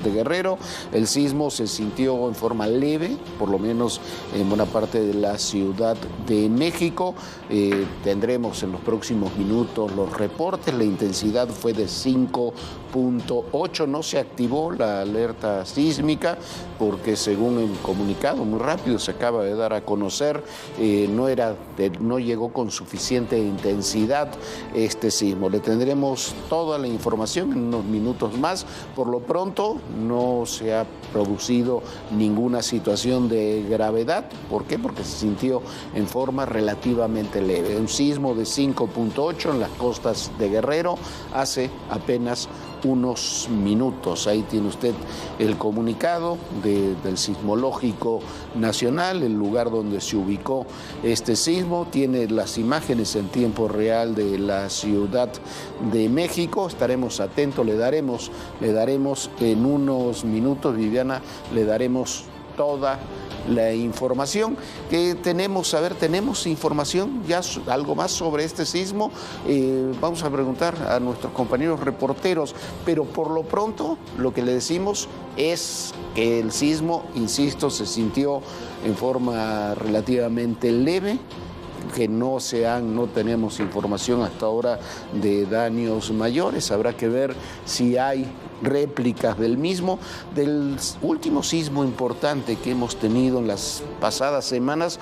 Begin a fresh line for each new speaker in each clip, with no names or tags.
de Guerrero. El sismo se sintió en forma leve, por lo menos en buena parte de la Ciudad de México. Tendremos en los próximos minutos los reportes. La intensidad fue de 5.8. No se activó la alerta sísmica porque, según el comunicado muy rápido se acaba de dar a conocer, no llegó con suficiente intensidad este sismo. Le tendremos toda la información en unos minutos más. Por lo pronto no se ha producido ninguna situación de gravedad. ¿Por qué? Porque se sintió en forma relativamente leve. Un sismo de 5.8 en las costas de Guerrero hace apenas unos minutos. Ahí tiene usted el comunicado del Sismológico Nacional, el lugar donde se ubicó este sismo. Tiene las imágenes en tiempo real de la Ciudad de México. Estaremos atentos, le daremos en unos minutos, Viviana, le daremos toda la información que tenemos. A ver, tenemos información ya, algo más sobre este sismo. Vamos a preguntar a nuestros compañeros reporteros, pero por lo pronto lo que le decimos es que el sismo, insisto, se sintió en forma relativamente leve, que no tenemos información hasta ahora de daños mayores. Habrá que ver si hay réplicas del mismo. Del último sismo importante que hemos tenido en las pasadas semanas,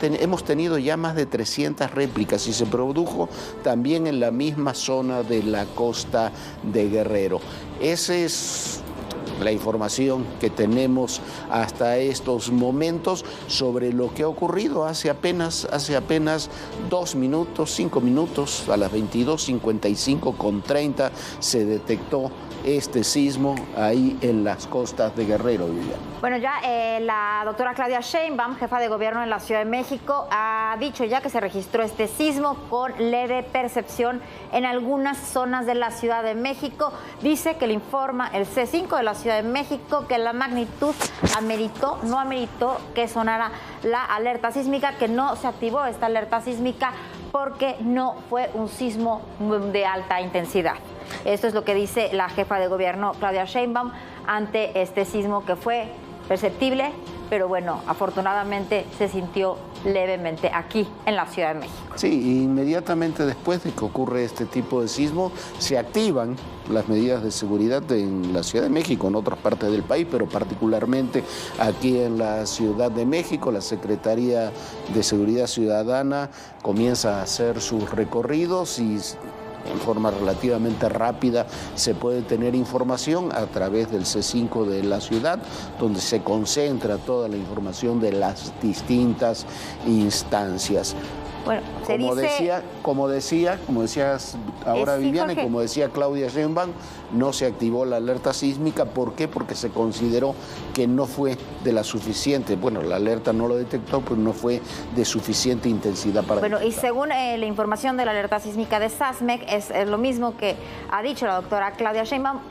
hemos tenido ya más de 300 réplicas y se produjo también en la misma zona de la costa de Guerrero. Esa es la información que tenemos hasta estos momentos sobre lo que ha ocurrido hace apenas 2 minutos, 5 minutos, a las 22:55:30 se detectó este sismo ahí en las costas de Guerrero, Viviana.
Bueno, ya la doctora Claudia Sheinbaum, jefa de gobierno en la Ciudad de México, ha dicho ya que se registró este sismo con leve percepción en algunas zonas de la Ciudad de México. Dice que le informa el C5 de la Ciudad de México que la magnitud no ameritó que sonara la alerta sísmica, que no se activó esta alerta sísmica porque no fue un sismo de alta intensidad. Esto es lo que dice la jefa de gobierno, Claudia Sheinbaum, ante este sismo que fue perceptible, pero bueno, afortunadamente se sintió levemente aquí en la Ciudad de México.
Sí, inmediatamente después de que ocurre este tipo de sismo, se activan las medidas de seguridad en la Ciudad de México, en otras partes del país, pero particularmente aquí en la Ciudad de México. La Secretaría de Seguridad Ciudadana comienza a hacer sus recorridos y en forma relativamente rápida se puede tener información a través del C5 de la ciudad, donde se concentra toda la información de las distintas instancias.
Bueno,
como decías ahora, sí, Viviana, Jorge, y como decía Claudia Sheinbaum, no se activó la alerta sísmica. ¿Por qué? Porque se consideró que no fue de la suficiente. Bueno, la alerta no lo detectó, pero no fue de suficiente intensidad para detectar.
Y según la información de la alerta sísmica de SASMEC, es lo mismo que ha dicho la doctora Claudia Sheinbaum,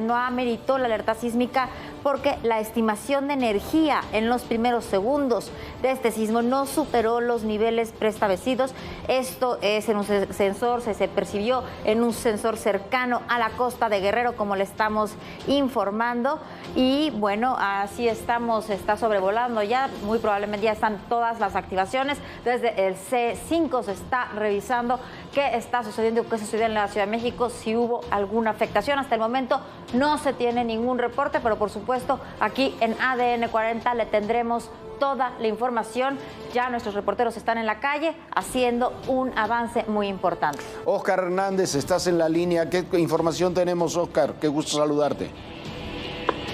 no ameritó la alerta sísmica porque la estimación de energía en los primeros segundos de este sismo no superó los niveles preestablecidos. Esto es en un sensor, se percibió en un sensor cercano a la costa de Guerrero, como le estamos informando. Y bueno, así está sobrevolando ya, muy probablemente ya están todas las activaciones. Desde el C5 se está revisando qué está sucediendo, qué sucedió en la Ciudad de México, si hubo alguna afectación. Hasta el momento no se tiene ningún reporte, pero por supuesto aquí en ADN 40 le tendremos toda la información. Ya nuestros reporteros están en la calle haciendo un avance muy importante.
Óscar Hernández, estás en la línea. ¿Qué información tenemos, Óscar? Qué gusto saludarte.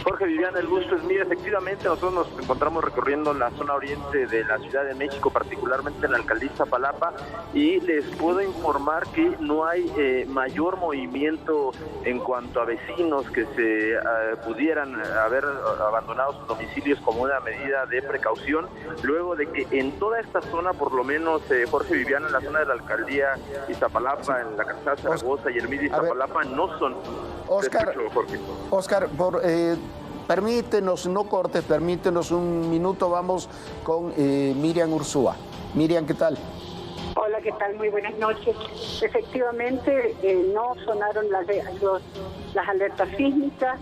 Jorge, Viviana, el gusto es mío. Efectivamente, nosotros nos encontramos recorriendo la zona oriente de la Ciudad de México, particularmente en la alcaldía Iztapalapa, y les puedo informar que no hay mayor movimiento en cuanto a vecinos que se pudieran haber abandonado sus domicilios como una medida de precaución, luego de que en toda esta zona, por lo menos, Jorge, Viviana, en la zona de la alcaldía Iztapalapa, en la calzada Zaragoza y Ermita Iztapalapa, no son...
Óscar, permítenos, no cortes, permítenos un minuto, vamos con Miriam Ursúa. Miriam, ¿qué tal?
Hola, ¿qué tal? Muy buenas noches. Efectivamente, no sonaron las alertas sísmicas.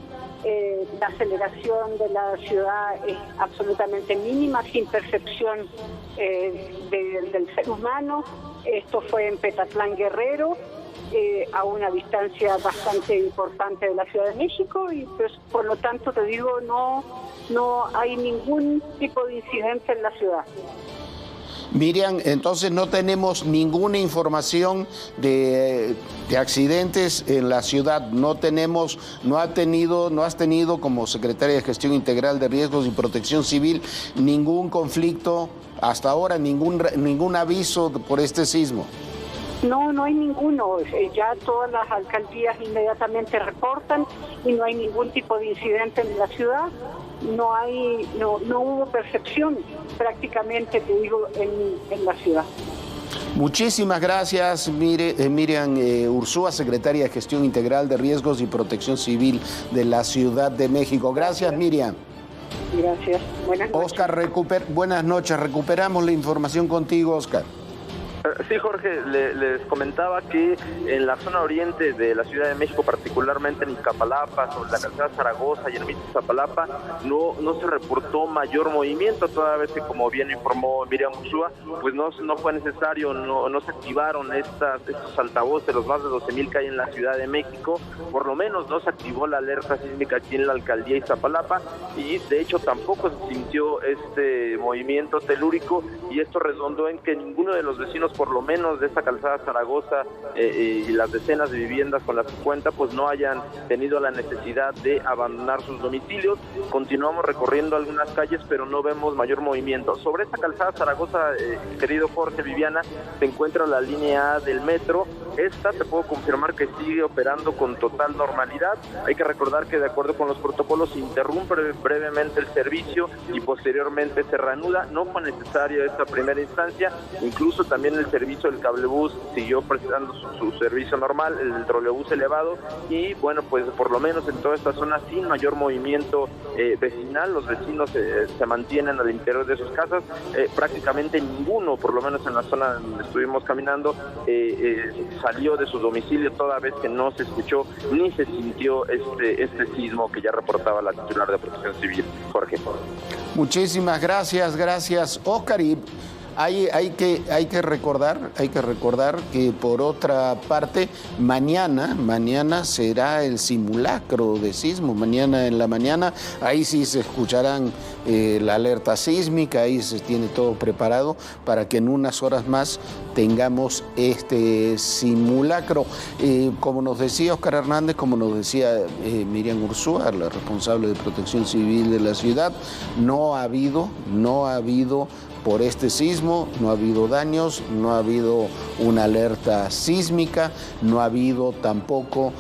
La aceleración de la ciudad es absolutamente mínima, sin percepción del ser humano. Esto fue en Petatlán, Guerrero, a una distancia bastante importante de la Ciudad de México, y pues por lo tanto te digo, no hay ningún tipo de incidente en la ciudad.
Miriam, entonces no tenemos ninguna información de accidentes en la ciudad. No has tenido como secretaria de Gestión Integral de Riesgos y Protección Civil ningún conflicto hasta ahora, ningún aviso por este sismo.
No hay ninguno. Ya todas las alcaldías inmediatamente reportan y no hay ningún tipo de incidente en la ciudad. No hubo percepción prácticamente, te digo, en la ciudad.
Muchísimas gracias, Miriam Ursúa, secretaria de Gestión Integral de Riesgos y Protección Civil de la Ciudad de México. Gracias, Miriam.
Gracias. Buenas noches.
Oscar, buenas noches. Recuperamos la información contigo, Oscar.
Sí, Jorge, les comentaba que en la zona oriente de la Ciudad de México, particularmente en Iztapalapa, sobre la calzada Zaragoza y en Iztapalapa, no se reportó mayor movimiento, toda vez que, como bien informó Miriam Ursúa, pues no fue necesario, no se activaron estos altavoces, los más de 12,000 que hay en la Ciudad de México. Por lo menos no se activó la alerta sísmica aquí en la alcaldía de Iztapalapa, y de hecho tampoco se sintió este movimiento telúrico, y esto redundó en que ninguno de los vecinos, por lo menos de esta calzada Zaragoza, y las decenas de viviendas con las que cuenta, pues no hayan tenido la necesidad de abandonar sus domicilios. Continuamos recorriendo algunas calles, pero no vemos mayor movimiento. Sobre esta calzada Zaragoza, querido Jorge, Viviana, se encuentra la línea A del metro. Esta te puedo confirmar que sigue operando con total normalidad. Hay que recordar que, de acuerdo con los protocolos, se interrumpe brevemente el servicio y posteriormente se reanuda. No fue necesaria esta primera instancia. Incluso también el servicio del cablebús siguió prestando su servicio normal, el trolebús elevado, y bueno, pues por lo menos en toda esta zona sin mayor movimiento vecinal. Los vecinos se mantienen al interior de sus casas. Prácticamente ninguno, por lo menos en la zona donde estuvimos caminando, salió de su domicilio, toda vez que no se escuchó ni se sintió este sismo que ya reportaba la titular de Protección Civil, Jorge.
Muchísimas gracias, Oscar. Y hay que recordar que, por otra parte, mañana será el simulacro de sismo. Mañana en la mañana, ahí sí se escucharán la alerta sísmica, ahí se tiene todo preparado para que en unas horas más tengamos este simulacro. Como nos decía Oscar Hernández, como nos decía Miriam Ursúa, la responsable de Protección Civil de la ciudad, no ha habido por este sismo, no ha habido daños, no ha habido una alerta sísmica, no ha habido tampoco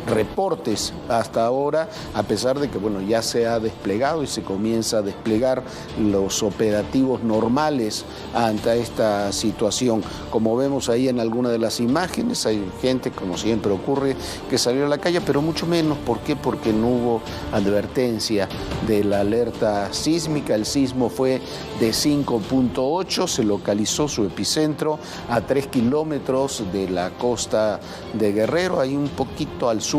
reportes hasta ahora, a pesar de que ya se ha desplegado y se comienza a desplegar los operativos normales ante esta situación. Como vemos ahí en alguna de las imágenes, hay gente, como siempre ocurre, que salió a la calle, pero mucho menos. ¿Por qué? Porque no hubo advertencia de la alerta sísmica. El sismo fue de 5.8, se localizó su epicentro a 3 kilómetros de la costa de Guerrero, ahí un poquito al sur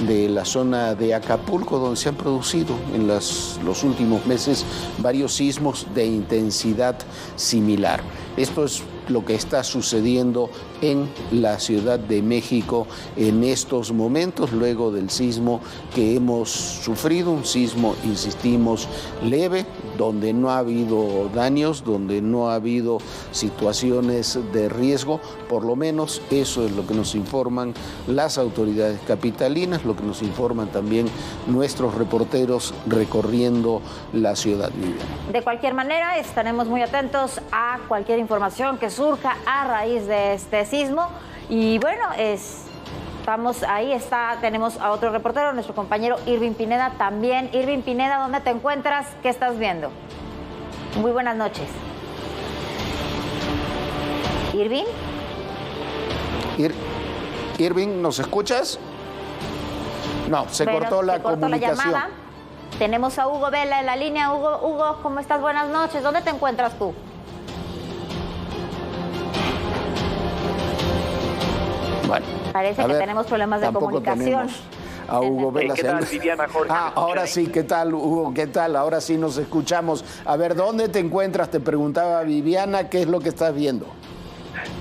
de la zona de Acapulco, donde se han producido en los últimos meses varios sismos de intensidad similar. Esto es lo que está sucediendo en la Ciudad de México en estos momentos, luego del sismo que hemos sufrido, un sismo, insistimos, leve, donde no ha habido daños, donde no ha habido situaciones de riesgo. Por lo menos eso es lo que nos informan las autoridades capitalinas, lo que nos informan también nuestros reporteros recorriendo la ciudad.
De cualquier manera, estaremos muy atentos a cualquier información que surja a raíz de este sismo. Y bueno, tenemos a otro reportero, nuestro compañero Irving Pineda también. Irving Pineda, ¿dónde te encuentras? ¿Qué estás viendo? Muy buenas noches. ¿Irving?
Irving, ¿nos escuchas? No, se cortó la comunicación.
La llamada. Tenemos a Hugo Vela en la línea. Hugo, ¿cómo estás? Buenas noches. ¿Dónde te encuentras tú?
Bueno,
parece que tenemos problemas de comunicación.
a Hugo Vela.
¿Qué tal, Viviana, Jorge?
Ahora sí, ¿qué tal, Hugo? ¿Qué tal? Ahora sí nos escuchamos. A ver, ¿dónde te encuentras? Te preguntaba Viviana, ¿qué es lo que estás viendo?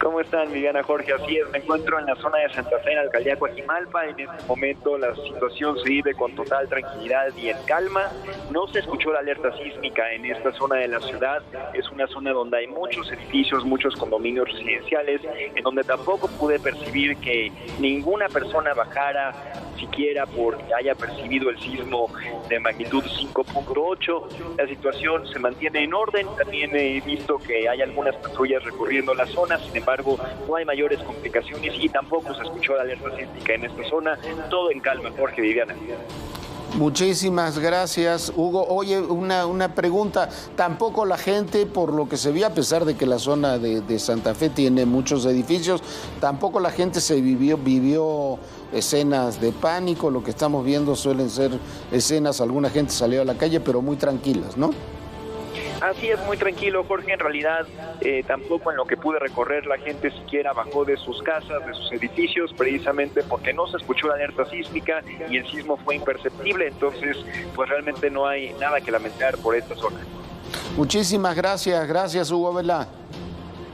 ¿Cómo están, Viviana, Jorge? Así es, me encuentro en la zona de Santa Fe, en la alcaldía Coajimalpa. En este momento la situación se vive con total tranquilidad y en calma. No se escuchó la alerta sísmica en esta zona de la ciudad. Es una zona donde hay muchos edificios, muchos condominios residenciales, en donde tampoco pude percibir que ninguna persona bajara, siquiera porque haya percibido el sismo de magnitud 5.8. La situación se mantiene en orden. También he visto que hay algunas patrullas recorriendo la zona. Sin embargo, no hay mayores complicaciones y tampoco se escuchó la alerta sísmica en esta zona. Todo en calma, Jorge, Viviana.
Muchísimas gracias, Hugo. Oye, una pregunta. Tampoco la gente, por lo que se vio, a pesar de que la zona de Santa Fe tiene muchos edificios, tampoco la gente vivió escenas de pánico. Lo que estamos viendo suelen ser escenas, alguna gente salió a la calle, pero muy tranquilas, ¿no?
Así es, muy tranquilo, Jorge. En realidad, tampoco en lo que pude recorrer la gente siquiera bajó de sus casas, de sus edificios, precisamente porque no se escuchó la alerta sísmica y el sismo fue imperceptible. Entonces, pues realmente no hay nada que lamentar por esta zona.
Muchísimas gracias. Gracias, Hugo Vela.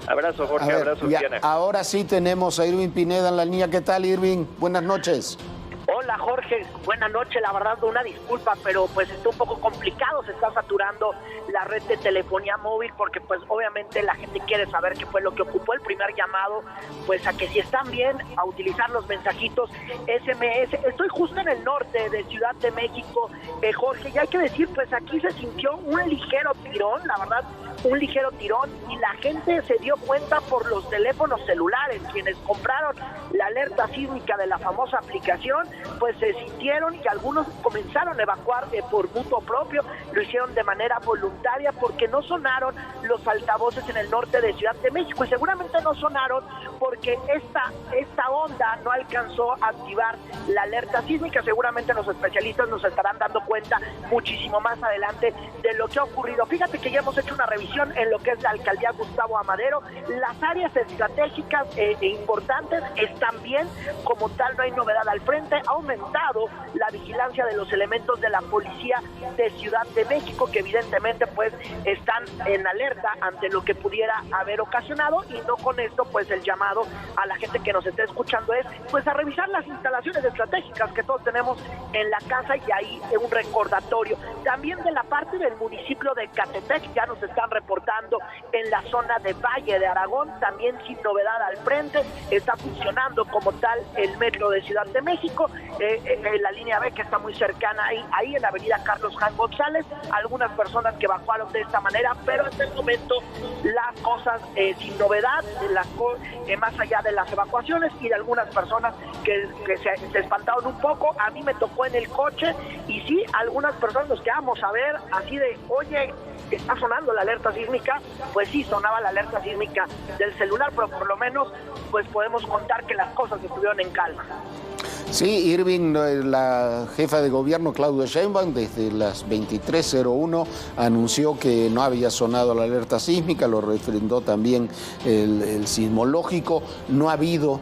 Abrazo, Jorge. Abrazo, Diana.
Ahora sí tenemos a Irving Pineda en la línea. ¿Qué tal, Irving? Buenas noches.
Hola Jorge, buenas noches, la verdad una disculpa, pero pues está un poco complicado, se está saturando la red de telefonía móvil porque pues obviamente la gente quiere saber qué fue lo que ocupó el primer llamado, pues a que si están bien, a utilizar los mensajitos SMS. Estoy justo en el norte de Ciudad de México, Jorge, y hay que decir, pues aquí se sintió un ligero tirón, la verdad, un ligero tirón, y la gente se dio cuenta por los teléfonos celulares. Quienes compraron la alerta sísmica de la famosa aplicación, pues se sintieron y algunos comenzaron a evacuar por mutuo propio. Lo hicieron de manera voluntaria porque no sonaron los altavoces en el norte de Ciudad de México, y seguramente no sonaron porque esta onda no alcanzó a activar la alerta sísmica. Seguramente los especialistas nos estarán dando cuenta muchísimo más adelante de lo que ha ocurrido. Fíjate que ya hemos hecho una revisión en lo que es la alcaldía Gustavo Amadero. Las áreas estratégicas e importantes están bien, como tal no hay novedad al frente. Ha aumentado la vigilancia de los elementos de la policía de Ciudad de México, que evidentemente pues están en alerta ante lo que pudiera haber ocasionado, y no con esto pues el llamado a la gente que nos esté escuchando es pues a revisar las instalaciones estratégicas que todos tenemos en la casa, y ahí un recordatorio. También de la parte del municipio de Catepec ya nos están reportando en la zona de Valle de Aragón, también sin novedad al frente, está funcionando como tal el metro de Ciudad de México, la línea B que está muy cercana ahí en la avenida Carlos Jan González, algunas personas que evacuaron de esta manera, pero hasta el momento las cosas sin novedad, más allá de las evacuaciones y de algunas personas que se espantaron un poco. A mí me tocó en el coche y sí, algunas personas nos quedamos a ver así de, oye, ¿está sonando la alerta sísmica? Pues sí, sonaba la alerta sísmica del celular, pero por lo menos pues podemos contar que las cosas estuvieron en calma.
Sí, Irving, la jefa de gobierno Claudia Sheinbaum desde las 23:01 anunció que no había sonado la alerta sísmica, lo refrendó también el sismológico. No ha habido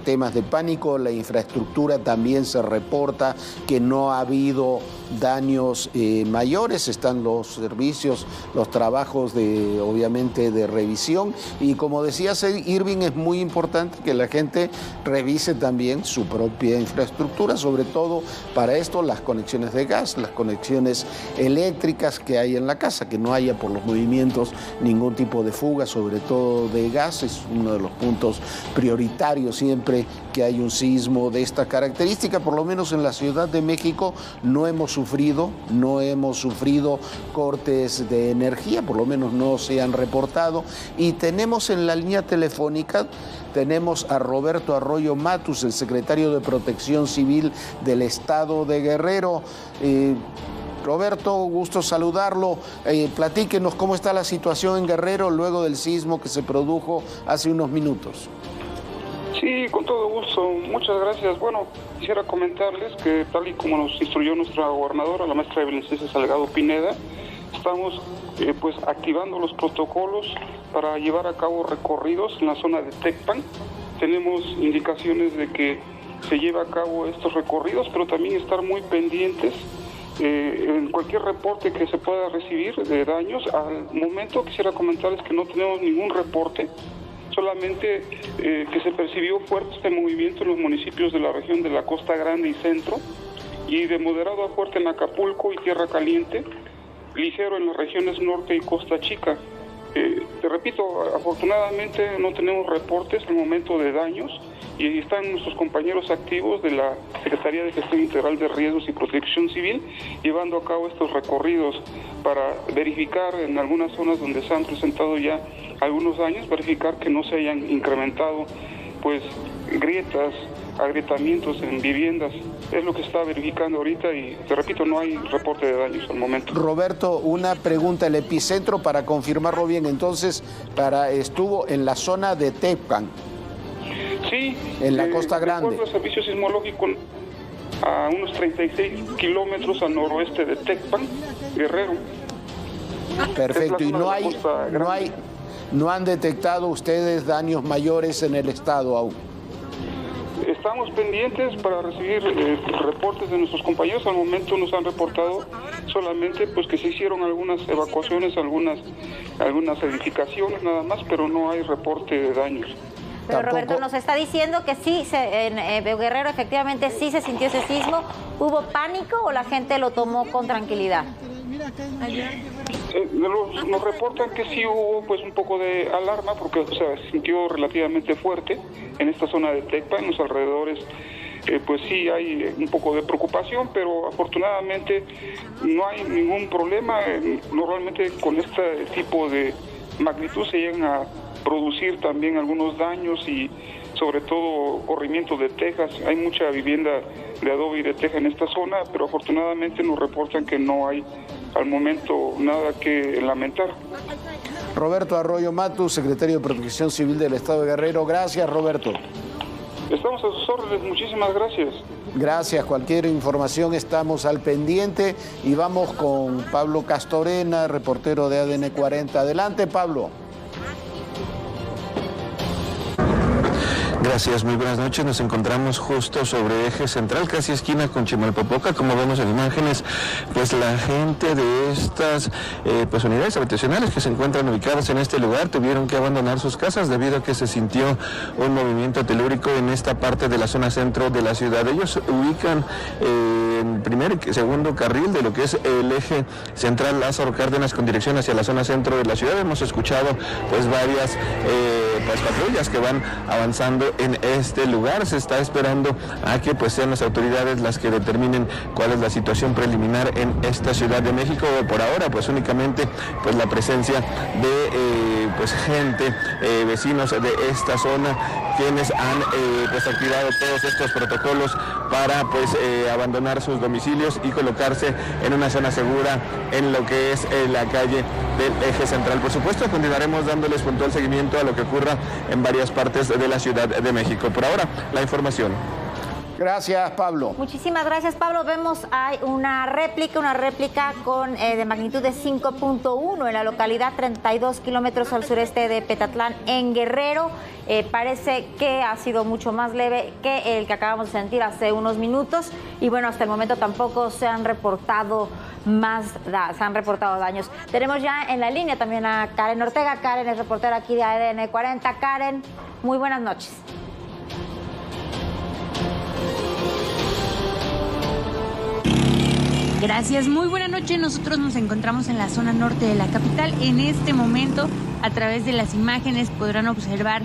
temas de pánico, la infraestructura también se reporta que no ha habido daños mayores, están los servicios, los trabajos obviamente de revisión, y como decías, Irving, es muy importante que la gente revise también su propia infraestructura, sobre todo para esto, las conexiones de gas, las conexiones eléctricas que hay en la casa, que no haya por los movimientos ningún tipo de fuga, sobre todo de gas. Es uno de los puntos prioritarios siempre que hay un sismo de esta característica. Por lo menos en la Ciudad de México no hemos sufrido cortes de energía, por lo menos no se han reportado. Y tenemos en la línea telefónica, tenemos a Roberto Arroyo Matus, el secretario de Protección Civil del Estado de Guerrero. Roberto, gusto saludarlo. Platíquenos cómo está la situación en Guerrero luego del sismo que se produjo hace unos minutos.
Sí, con todo gusto. Muchas gracias. Bueno, quisiera comentarles que tal y como nos instruyó nuestra gobernadora, la maestra Evelyn Salgado Pineda, estamos pues activando los protocolos para llevar a cabo recorridos en la zona de Tecpan. Tenemos indicaciones de que se lleve a cabo estos recorridos, pero también estar muy pendientes en cualquier reporte que se pueda recibir de daños. Al momento quisiera comentarles que no tenemos ningún reporte, solamente que se percibió fuerte este movimiento en los municipios de la región de la Costa Grande y Centro, y de moderado a fuerte en Acapulco y Tierra Caliente, ligero en las regiones norte y Costa Chica. Te repito, afortunadamente no tenemos reportes al momento de daños, y están nuestros compañeros activos de la Secretaría de Gestión Integral de Riesgos y Protección Civil llevando a cabo estos recorridos para verificar en algunas zonas donde se han presentado ya algunos daños, verificar que no se hayan incrementado pues grietas, agrietamientos en viviendas. Es lo que se está verificando ahorita y, te repito, no hay reporte de daños al momento.
Roberto, una pregunta. El epicentro, para confirmarlo bien, entonces, estuvo en la zona de Tepcan.
Sí.
En la Costa Grande.
El servicio sismológico a unos 36 kilómetros al noroeste de Tecpan, Guerrero.
Perfecto. Y no han detectado ustedes daños mayores en el estado aún.
Estamos pendientes para recibir reportes de nuestros compañeros. Al momento nos han reportado solamente pues que se hicieron algunas evacuaciones, algunas edificaciones nada más, pero no hay reporte de daños.
Pero Roberto nos está diciendo que sí, en Guerrero efectivamente sí se sintió ese sismo. ¿Hubo pánico o la gente lo tomó con tranquilidad?
Nos reportan que sí hubo pues un poco de alarma porque se sintió relativamente fuerte en esta zona de Tecpan, en los alrededores. Pues sí hay un poco de preocupación, pero afortunadamente no hay ningún problema. Normalmente con este tipo de magnitud se llegan a producir también algunos daños y sobre todo corrimiento de tejas. Hay mucha vivienda de adobe y de teja en esta zona, pero afortunadamente nos reportan que no hay al momento nada que lamentar.
Roberto Arroyo Matus, secretario de Protección Civil del Estado de Guerrero. Gracias, Roberto.
Estamos a sus órdenes, muchísimas gracias.
Gracias, cualquier información estamos al pendiente y vamos con Pablo Castorena, reportero de ADN 40. Adelante, Pablo.
Gracias, muy buenas noches. Nos encontramos justo sobre Eje Central, casi esquina con Chimalpopoca. Como vemos en imágenes, pues la gente de estas pues unidades habitacionales que se encuentran ubicadas en este lugar tuvieron que abandonar sus casas debido a que se sintió un movimiento telúrico en esta parte de la zona centro de la ciudad. Ellos ubican en primer y segundo carril de lo que es el Eje Central Lázaro Cárdenas con dirección hacia la zona centro de la ciudad. Hemos escuchado pues varias pues patrullas que van avanzando en este lugar. Se está esperando a que pues sean las autoridades las que determinen cuál es la situación preliminar en esta Ciudad de México. Por ahora pues únicamente pues la presencia de pues gente, vecinos de esta zona, quienes han pues activado todos estos protocolos para pues abandonar sus domicilios y colocarse en una zona segura en lo que es la calle del Eje Central. Por supuesto continuaremos dándoles puntual seguimiento a lo que ocurra en varias partes de la Ciudad de México. Por ahora, la información.
Gracias, Pablo.
Muchísimas gracias, Pablo. Vemos hay una réplica con de magnitud de 5.1 en la localidad 32 kilómetros al sureste de Petatlán, en Guerrero. Parece que ha sido mucho más leve que el que acabamos de sentir hace unos minutos. Y bueno, hasta el momento tampoco se han reportado daños. Tenemos ya en la línea también a Karen Ortega. Karen es reportera aquí de ADN 40. Karen, muy buenas noches.
Gracias, muy buena noche. Nosotros nos encontramos en la zona norte de la capital. En este momento, a través de las imágenes, podrán observar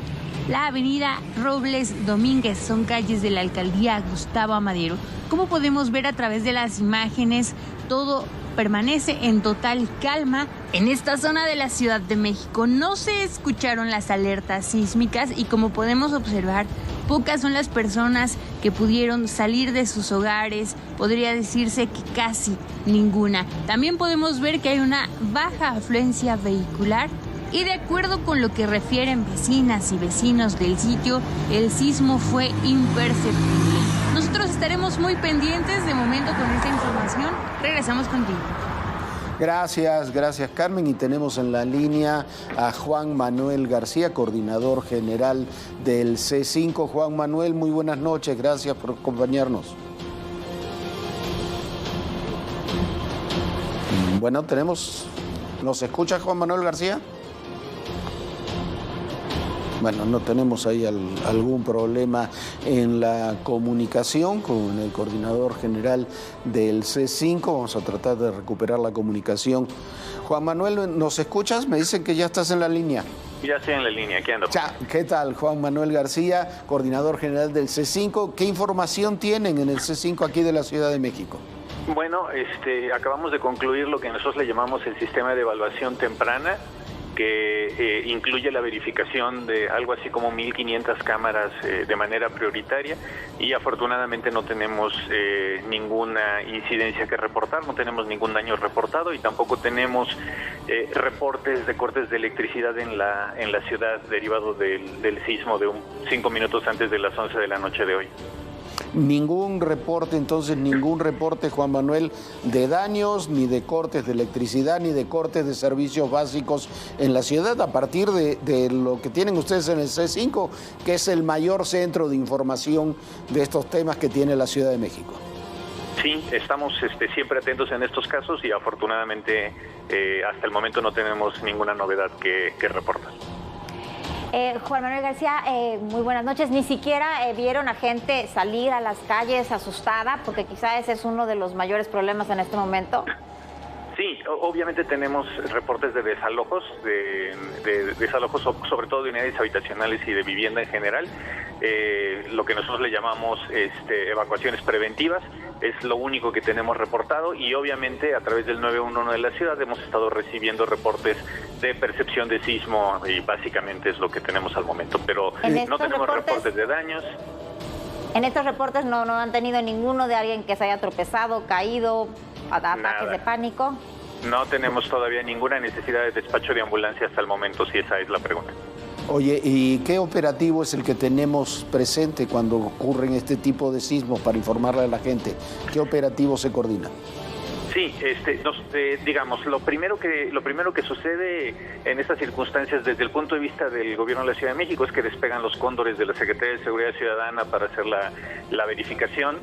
la avenida Robles Domínguez. Son calles de la alcaldía Gustavo Amadero. Como podemos ver a través de las imágenes, todo permanece en total calma en esta zona de la Ciudad de México. No se escucharon las alertas sísmicas y como podemos observar, pocas son las personas que pudieron salir de sus hogares, podría decirse que casi ninguna. También podemos ver que hay una baja afluencia vehicular y de acuerdo con lo que refieren vecinas y vecinos del sitio, el sismo fue imperceptible. Nosotros estaremos muy pendientes de momento con esta información. Regresamos contigo.
Gracias Carmen. Y tenemos en la línea a Juan Manuel García, coordinador general del C5. Juan Manuel, muy buenas noches, gracias por acompañarnos. Bueno, ¿nos escucha Juan Manuel García? Bueno, no tenemos ahí algún problema en la comunicación con el coordinador general del C5. Vamos a tratar de recuperar la comunicación. Juan Manuel, ¿nos escuchas? Me dicen que ya estás en la línea.
Ya estoy en la línea, aquí ando.
¿Qué tal? Juan Manuel García, coordinador general del C5. ¿Qué información tienen en el C5 aquí de la Ciudad de México?
Bueno, acabamos de concluir lo que nosotros le llamamos el sistema de evaluación temprana, que incluye la verificación de algo así como 1.500 cámaras de manera prioritaria, y afortunadamente no tenemos ninguna incidencia que reportar, no tenemos ningún daño reportado y tampoco tenemos reportes de cortes de electricidad en la ciudad derivado del sismo de 5 minutos antes de las 11 de la noche de hoy.
Ningún reporte, Juan Manuel, de daños, ni de cortes de electricidad, ni de cortes de servicios básicos en la ciudad, a partir de lo que tienen ustedes en el C5, que es el mayor centro de información de estos temas que tiene la Ciudad de México.
Sí, estamos siempre atentos en estos casos y afortunadamente hasta el momento no tenemos ninguna novedad que reportar.
Juan Manuel García, muy buenas noches. Ni siquiera vieron a gente salir a las calles asustada, porque quizá ese es uno de los mayores problemas en este momento.
Sí, obviamente tenemos reportes de desalojos, desalojos sobre todo de unidades habitacionales y de vivienda en general. Lo que nosotros le llamamos evacuaciones preventivas, es lo único que tenemos reportado, y obviamente a través del 911 de la ciudad hemos estado recibiendo reportes de percepción de sismo, y básicamente es lo que tenemos al momento, pero no tenemos reportes de daños.
En estos reportes no han tenido ninguno de alguien que se haya tropezado, caído, ataques de pánico.
No tenemos todavía ninguna necesidad de despacho de ambulancia hasta el momento, si esa es la pregunta.
Oye, ¿y qué operativo es el que tenemos presente cuando ocurren este tipo de sismos para informarle a la gente? ¿Qué operativo se coordina?
Sí, digamos, lo primero que sucede en estas circunstancias desde el punto de vista del Gobierno de la Ciudad de México es que despegan los cóndores de la Secretaría de Seguridad Ciudadana para hacer la verificación.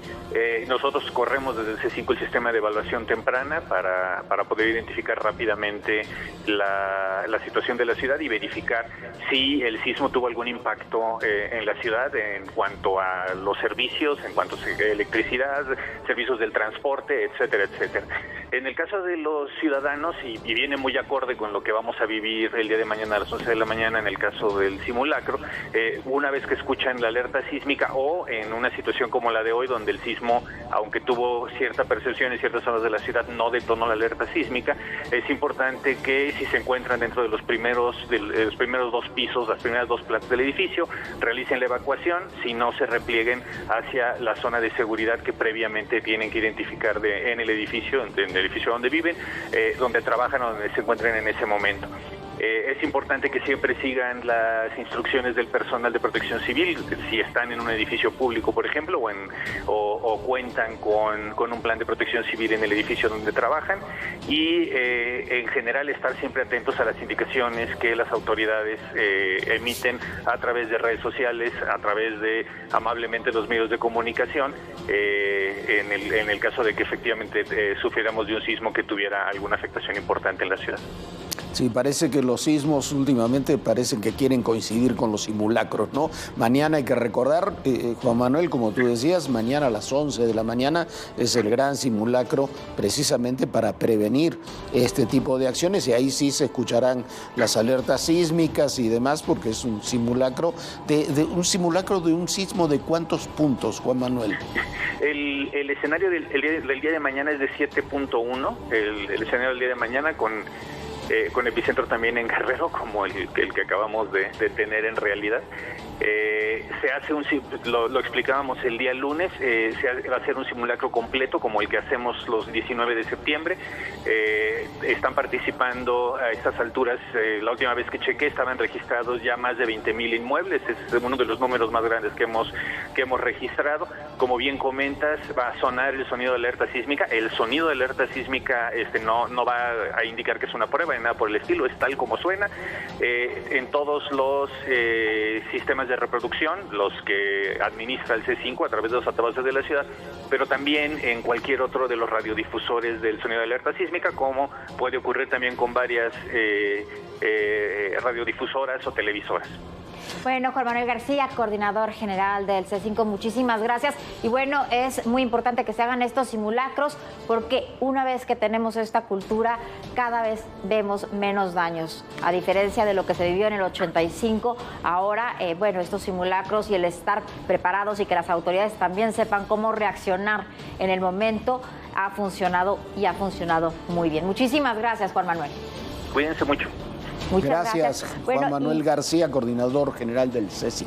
Nosotros corremos desde el C5 el sistema de evaluación temprana para poder identificar rápidamente la situación de la ciudad y verificar si el sismo tuvo algún impacto en la ciudad en cuanto a los servicios, en cuanto a electricidad, servicios del transporte, etcétera, etcétera. En el caso de los ciudadanos, y viene muy acorde con lo que vamos a vivir el día de mañana a las 11 de la mañana en el caso del simulacro, una vez que escuchan la alerta sísmica o en una situación como la de hoy, donde el sismo, aunque tuvo cierta percepción en ciertas zonas de la ciudad, no detonó la alerta sísmica, es importante que si se encuentran dentro de los primeros dos pisos, las primeras dos plantas del edificio, realicen la evacuación, si no se replieguen hacia la zona de seguridad que previamente tienen que identificar en el edificio, en el edificio donde viven, donde trabajan o donde se encuentren en ese momento. Es importante que siempre sigan las instrucciones del personal de protección civil, si están en un edificio público, por ejemplo, o cuentan con un plan de protección civil en el edificio donde trabajan, y en general estar siempre atentos a las indicaciones que las autoridades emiten a través de redes sociales, a través de amablemente los medios de comunicación, en el caso de que efectivamente sufriéramos de un sismo que tuviera alguna afectación importante en la ciudad.
Sí, parece que los sismos últimamente parecen que quieren coincidir con los simulacros, ¿no? Mañana hay que recordar, Juan Manuel, como tú decías, mañana a las 11 de la mañana es el gran simulacro precisamente para prevenir este tipo de acciones, y ahí sí se escucharán las alertas sísmicas y demás, porque es un simulacro de un sismo de ¿cuántos puntos, Juan Manuel?
El escenario del día de mañana es de 7.1, el escenario del día de mañana con con epicentro también en Guerrero, como el que acabamos de tener en realidad. Se hace lo explicábamos el día lunes, va a ser un simulacro completo como el que hacemos los 19 de septiembre. Están participando a estas alturas, la última vez que chequé estaban registrados ya más de 20,000 inmuebles, es uno de los números más grandes que hemos registrado. Como bien comentas, va a sonar el sonido de alerta sísmica. El sonido de alerta sísmica no va a indicar que es una prueba ni nada por el estilo, es tal como suena. En todos los sistemas de reproducción, los que administra el C5 a través de los altavoces de la ciudad, pero también en cualquier otro de los radiodifusores del sonido de alerta sísmica, como puede ocurrir también con varias radiodifusoras o televisoras.
Bueno, Juan Manuel García, coordinador general del C5, muchísimas gracias. Y bueno, es muy importante que se hagan estos simulacros porque una vez que tenemos esta cultura, cada vez vemos menos daños. A diferencia de lo que se vivió en el 85, ahora, estos simulacros y el estar preparados y que las autoridades también sepan cómo reaccionar en el momento ha funcionado y ha funcionado muy bien. Muchísimas gracias, Juan Manuel.
Cuídense mucho.
Muchas
gracias. Juan Manuel García, coordinador general del C5.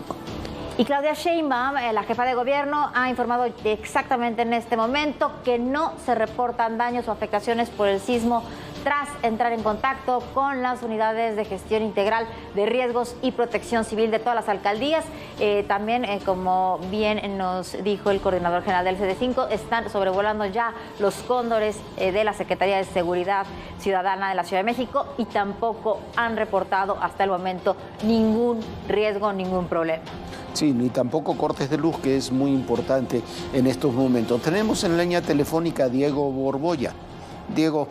Y Claudia Sheinbaum, la jefa de gobierno, ha informado exactamente en este momento que no se reportan daños o afectaciones por el sismo tras entrar en contacto con las unidades de gestión integral de riesgos y protección civil de todas las alcaldías. También, como bien nos dijo el coordinador general del CD5, están sobrevolando ya los cóndores de la Secretaría de Seguridad Ciudadana de la Ciudad de México y tampoco han reportado hasta el momento ningún riesgo, ningún problema.
Sí, ni tampoco cortes de luz, que es muy importante en estos momentos. Tenemos en la línea telefónica a Diego Borbolla. Diego,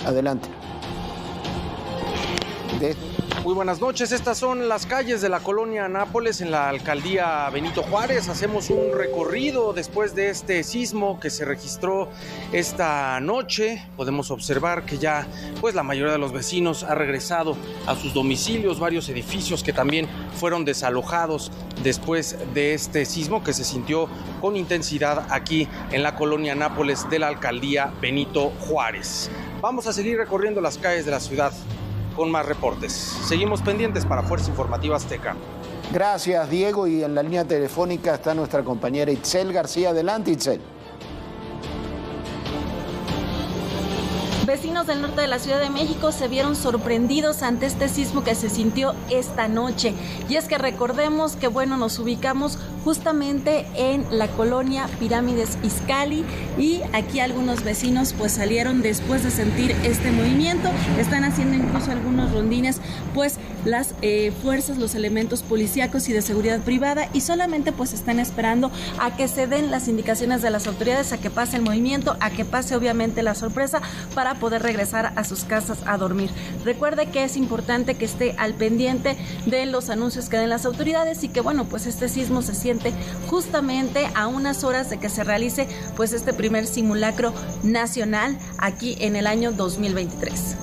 adelante.
Muy buenas noches, estas son las calles de la colonia Nápoles en la alcaldía Benito Juárez. Hacemos un recorrido después de este sismo que se registró esta noche. Podemos observar que ya la mayoría de los vecinos ha regresado a sus domicilios, varios edificios que también fueron desalojados después de este sismo que se sintió con intensidad aquí en la colonia Nápoles de la alcaldía Benito Juárez. Vamos a seguir recorriendo las calles de la ciudad con más reportes. Seguimos pendientes para Fuerza Informativa Azteca.
Gracias, Diego. Y en la línea telefónica está nuestra compañera Itzel García. Adelante, Itzel.
Vecinos del norte de la Ciudad de México se vieron sorprendidos ante este sismo que se sintió esta noche. Y es que recordemos que, nos ubicamos justamente en la colonia Pirámides Izcalli y aquí algunos vecinos salieron después de sentir este movimiento. Están haciendo incluso algunos rondines, las fuerzas, los elementos policíacos y de seguridad privada y solamente están esperando a que se den las indicaciones de las autoridades, a que pase el movimiento, a que pase obviamente la sorpresa para poder regresar a sus casas a dormir. Recuerde que es importante que esté al pendiente de los anuncios que den las autoridades y que este sismo se siente justamente a unas horas de que se realice este primer simulacro nacional aquí en el año 2023.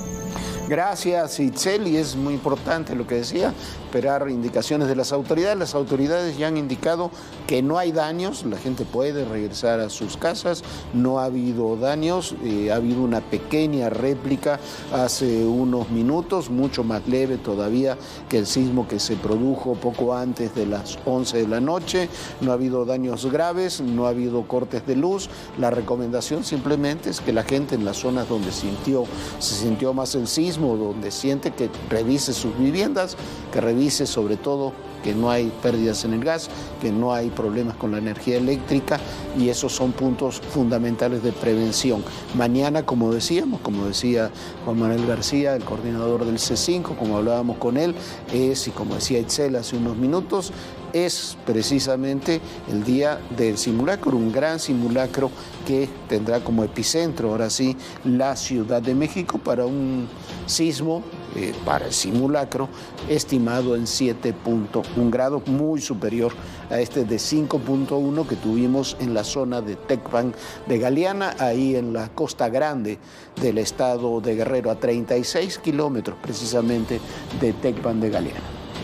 Gracias, Itzel, y es muy importante lo que decía, esperar indicaciones de las autoridades. Las autoridades ya han indicado que no hay daños, la gente puede regresar a sus casas, no ha habido daños, ha habido una pequeña réplica hace unos minutos, mucho más leve todavía que el sismo que se produjo poco antes de las 11 de la noche, no ha habido daños graves, no ha habido cortes de luz. La recomendación simplemente es que la gente en las zonas donde se sintió más el sismo, donde siente, que revise sus viviendas, que revise sobre todo que no hay pérdidas en el gas, que no hay problemas con la energía eléctrica, y esos son puntos fundamentales de prevención. Mañana, como decía Juan Manuel García, el coordinador del C5, como hablábamos con él, y como decía Itzel hace unos minutos, es precisamente el día del simulacro, un gran simulacro que tendrá como epicentro, ahora sí, la Ciudad de México para un sismo, para el simulacro, estimado en 7.1 grados, muy superior a este de 5.1 que tuvimos en la zona de Tecpan de Galeana, ahí en la Costa Grande del estado de Guerrero, a 36 kilómetros precisamente de Tecpan de Galeana.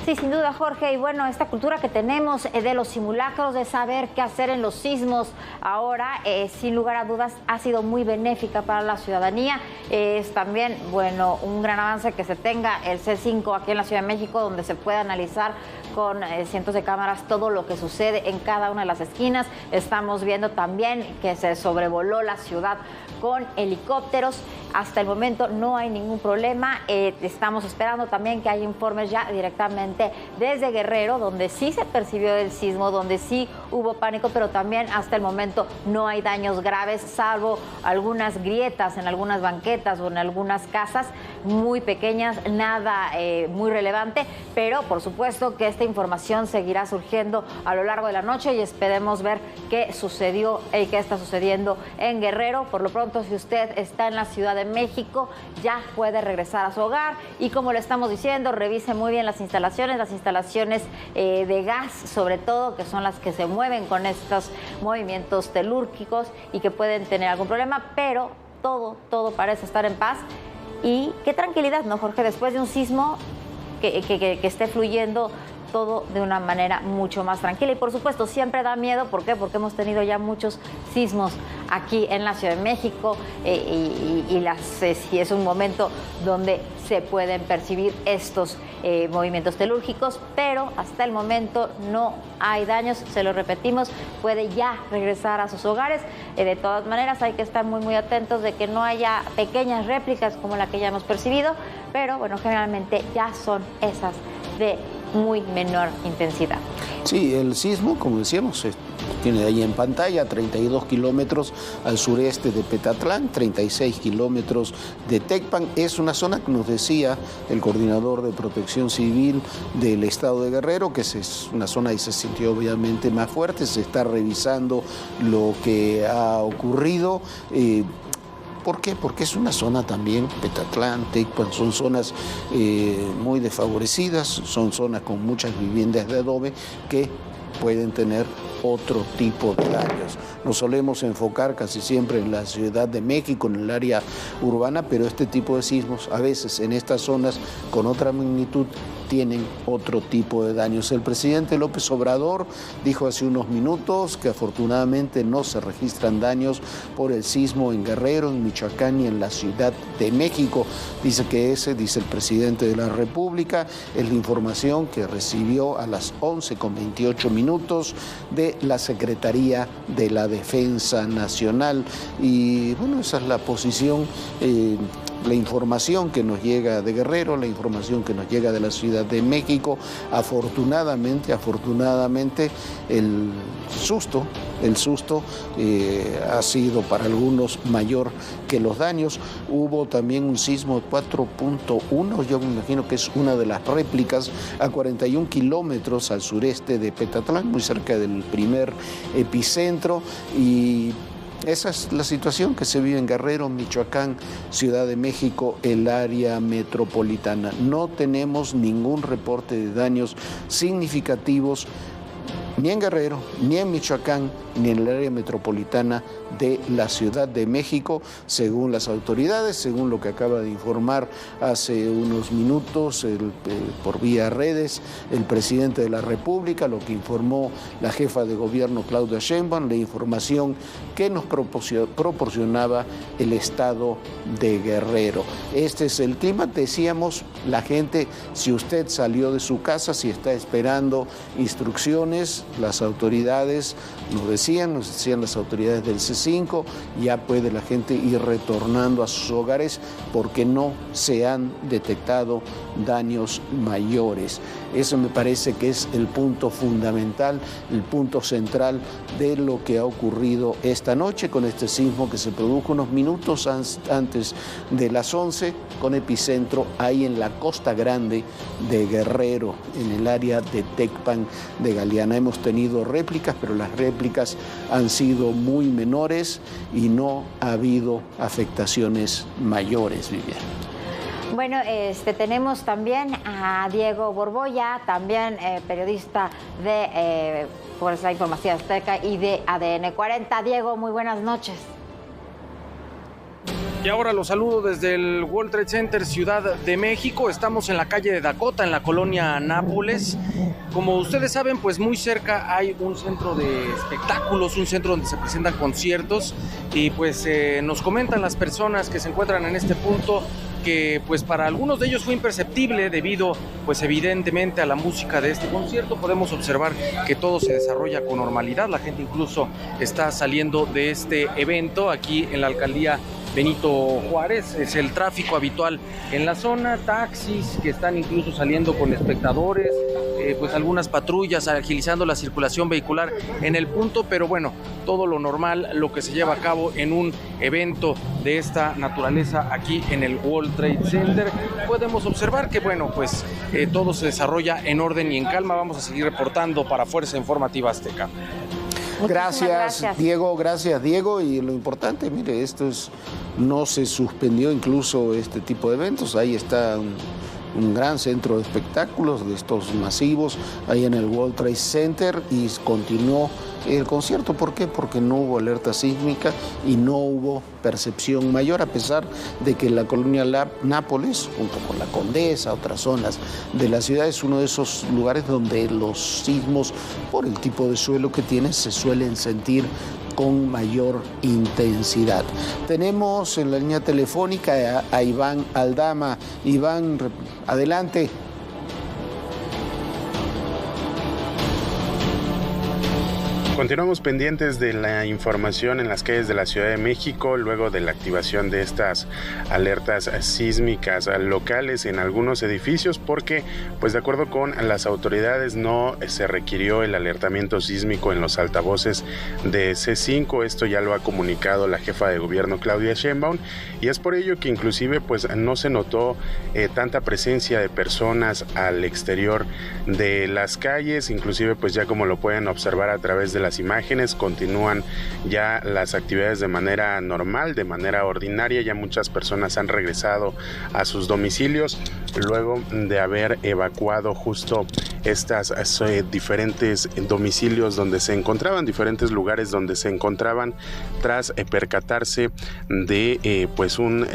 Sí, sin duda, Jorge. Y bueno, esta cultura que tenemos de los simulacros, de saber qué hacer en los sismos ahora, sin lugar a dudas, ha sido muy benéfica para la ciudadanía. Es también, bueno, un gran avance que se tenga el C5 aquí en la Ciudad de México, donde se pueda analizar con cientos de cámaras todo lo que sucede en cada una de las esquinas. Estamos viendo también que se sobrevoló la ciudad con helicópteros. Hasta el momento no hay ningún problema. Estamos esperando también que haya informes ya directamente desde Guerrero, donde sí se percibió el sismo, donde sí hubo pánico, pero también hasta el momento no hay daños graves, salvo algunas grietas en algunas banquetas o en algunas casas muy pequeñas, nada muy relevante, pero por supuesto que esta información seguirá surgiendo a lo largo de la noche y esperemos ver qué sucedió y qué está sucediendo en Guerrero. Por lo pronto, si usted está en la Ciudad de México, ya puede regresar a su hogar y, como le estamos diciendo, revise muy bien las instalaciones de gas, sobre todo, que son las que se mueven con estos movimientos telúrgicos y que pueden tener algún problema, pero todo parece estar en paz. Y qué tranquilidad, ¿no, Jorge? Después de un sismo que esté fluyendo todo de una manera mucho más tranquila. Y por supuesto, siempre da miedo. ¿Por qué? Porque hemos tenido ya muchos sismos aquí en la Ciudad de México y es un momento donde se pueden percibir estos movimientos telúrgicos, pero hasta el momento no hay daños. Se lo repetimos, puede ya regresar a sus hogares. De todas maneras, hay que estar muy atentos de que no haya pequeñas réplicas como la que ya hemos percibido, pero bueno, generalmente ya son esas de muy menor intensidad.
Sí, el sismo, como decíamos, tiene ahí en pantalla 32 kilómetros al sureste de Petatlán, 36 kilómetros de Tecpan. Es una zona que nos decía el coordinador de Protección Civil del estado de Guerrero, que es una zona y se sintió obviamente más fuerte. Se está revisando lo que ha ocurrido. ¿Por qué? Porque es una zona también, Petatlán, Tecpan, son zonas muy desfavorecidas, son zonas con muchas viviendas de adobe que pueden tener otro tipo de daños. Nos solemos enfocar casi siempre en la Ciudad de México, en el área urbana, pero este tipo de sismos a veces en estas zonas con otra magnitud tienen otro tipo de daños. El presidente López Obrador dijo hace unos minutos que afortunadamente no se registran daños por el sismo en Guerrero, en Michoacán y en la Ciudad de México. Dice que dice el presidente de la República, es la información que recibió a las 11:28 de la Secretaría de la Defensa Nacional. Y bueno, esa es la posición, la información que nos llega de Guerrero, la información que nos llega de la Ciudad de México. Afortunadamente, el susto ha sido para algunos mayor que los daños. Hubo también un sismo 4.1, yo me imagino que es una de las réplicas, a 41 kilómetros al sureste de Petatlán, muy cerca del primer epicentro. Y esa es la situación que se vive en Guerrero, Michoacán, Ciudad de México, el área metropolitana. No tenemos ningún reporte de daños significativos ni en Guerrero, ni en Michoacán, ni en el área metropolitana de la Ciudad de México, según las autoridades, según lo que acaba de informar hace unos minutos por vía redes el presidente de la República, lo que informó la jefa de gobierno Claudia Sheinbaum, la información que nos proporcionaba el estado de Guerrero. Este es el clima, decíamos, la gente, si usted salió de su casa, si está esperando instrucciones, las autoridades nos decían las autoridades del C5, ya puede la gente ir retornando a sus hogares porque no se han detectado daños mayores. Eso me parece que es el punto fundamental, el punto central de lo que ha ocurrido esta noche con este sismo que se produjo unos minutos antes de las 11, con epicentro ahí en la Costa Grande de Guerrero, en el área de Tecpan de Galeana. Hemos tenido réplicas, pero las réplicas han sido muy menores y no ha habido afectaciones mayores, Viviana.
Bueno, tenemos también a Diego Borbolla, también periodista de Fuerza Informativa Azteca y de ADN 40. Diego, muy buenas noches.
Y ahora los saludo desde el World Trade Center, Ciudad de México. Estamos en la calle de Dakota, en la colonia Nápoles. Como ustedes saben, pues muy cerca hay un centro de espectáculos, un centro donde se presentan conciertos. Y pues nos comentan las personas que se encuentran en este punto que pues para algunos de ellos fue imperceptible debido pues evidentemente a la música de este concierto. Podemos observar que todo se desarrolla con normalidad, la gente incluso está saliendo de este evento aquí en la alcaldía Benito Juárez. Es el tráfico habitual en la zona, taxis que están incluso saliendo con espectadores, pues algunas patrullas agilizando la circulación vehicular en el punto, pero bueno, todo lo normal, lo que se lleva a cabo en un evento de esta naturaleza aquí en el World Trade Center. Podemos observar que bueno, pues todo se desarrolla en orden y en calma. Vamos a seguir reportando para Fuerza Informativa Azteca.
Gracias, Diego, gracias, Diego. Y lo importante, mire, no se suspendió incluso este tipo de eventos. Ahí está un gran centro de espectáculos de estos masivos ahí en el World Trade Center y continuó el concierto. ¿Por qué? Porque no hubo alerta sísmica y no hubo percepción mayor, a pesar de que la colonia Nápoles, junto con la Condesa, otras zonas de la ciudad, es uno de esos lugares donde los sismos, por el tipo de suelo que tiene, se suelen sentir con mayor intensidad. Tenemos en la línea telefónica a Iván Aldama. Iván, adelante.
Continuamos pendientes de la información en las calles de la Ciudad de México luego de la activación de estas alertas sísmicas locales en algunos edificios, porque pues de acuerdo con las autoridades no se requirió el alertamiento sísmico en los altavoces de C5. Esto ya lo ha comunicado la jefa de gobierno Claudia Sheinbaum, y es por ello que inclusive pues no se notó tanta presencia de personas al exterior de las calles. Inclusive pues ya como lo pueden observar a través de las imágenes, continúan ya las actividades de manera normal, de manera ordinaria. Ya muchas personas han regresado a sus domicilios luego de haber evacuado justo estas diferentes domicilios donde se encontraban, diferentes lugares donde se encontraban, tras percatarse de pues un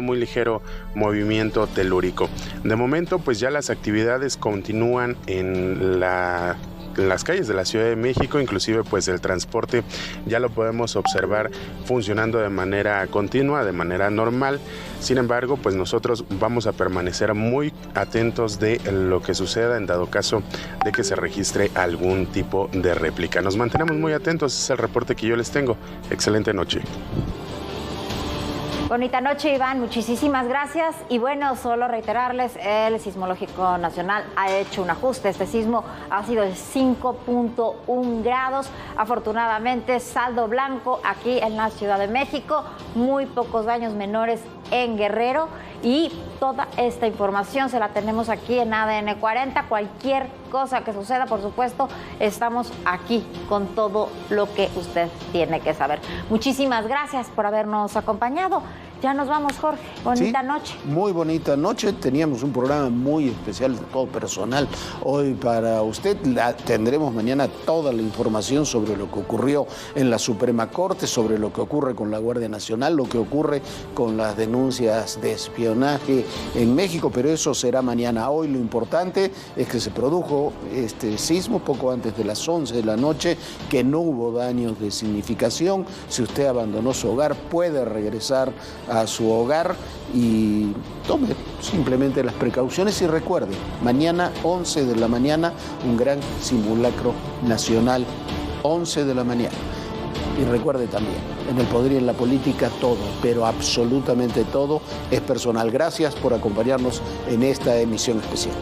muy ligero movimiento telúrico. De momento pues ya las actividades continúan en las calles de la Ciudad de México. Inclusive pues el transporte ya lo podemos observar funcionando de manera continua, de manera normal. Sin embargo, pues nosotros vamos a permanecer muy atentos de lo que suceda en dado caso de que se registre algún tipo de réplica. Nos mantenemos muy atentos, es el reporte que yo les tengo. Excelente noche.
Bonita noche, Iván, muchísimas gracias. Y bueno, solo reiterarles, el Sismológico Nacional ha hecho un ajuste. Este sismo ha sido de 5.1 grados. Afortunadamente, saldo blanco aquí en la Ciudad de México. Muy pocos daños menores en Guerrero. Y toda esta información se la tenemos aquí en ADN 40. Cualquier cosa que suceda, por supuesto, estamos aquí con todo lo que usted tiene que saber. Muchísimas gracias por habernos acompañado. Ya nos vamos, Jorge. Bonita noche.
Muy bonita noche. Teníamos un programa muy especial de todo personal hoy para usted. Tendremos mañana toda la información sobre lo que ocurrió en la Suprema Corte, sobre lo que ocurre con la Guardia Nacional, lo que ocurre con las denuncias de espionaje en México, pero eso será mañana. Hoy lo importante es que se produjo este sismo poco antes de las 11 de la noche, que no hubo daños de significación. Si usted abandonó su hogar, puede regresar a su hogar y tome simplemente las precauciones. Y recuerde, mañana 11 de la mañana, un gran simulacro nacional, 11 de la mañana. Y recuerde también, en el poder y en la política todo, pero absolutamente todo es personal. Gracias por acompañarnos en esta emisión especial.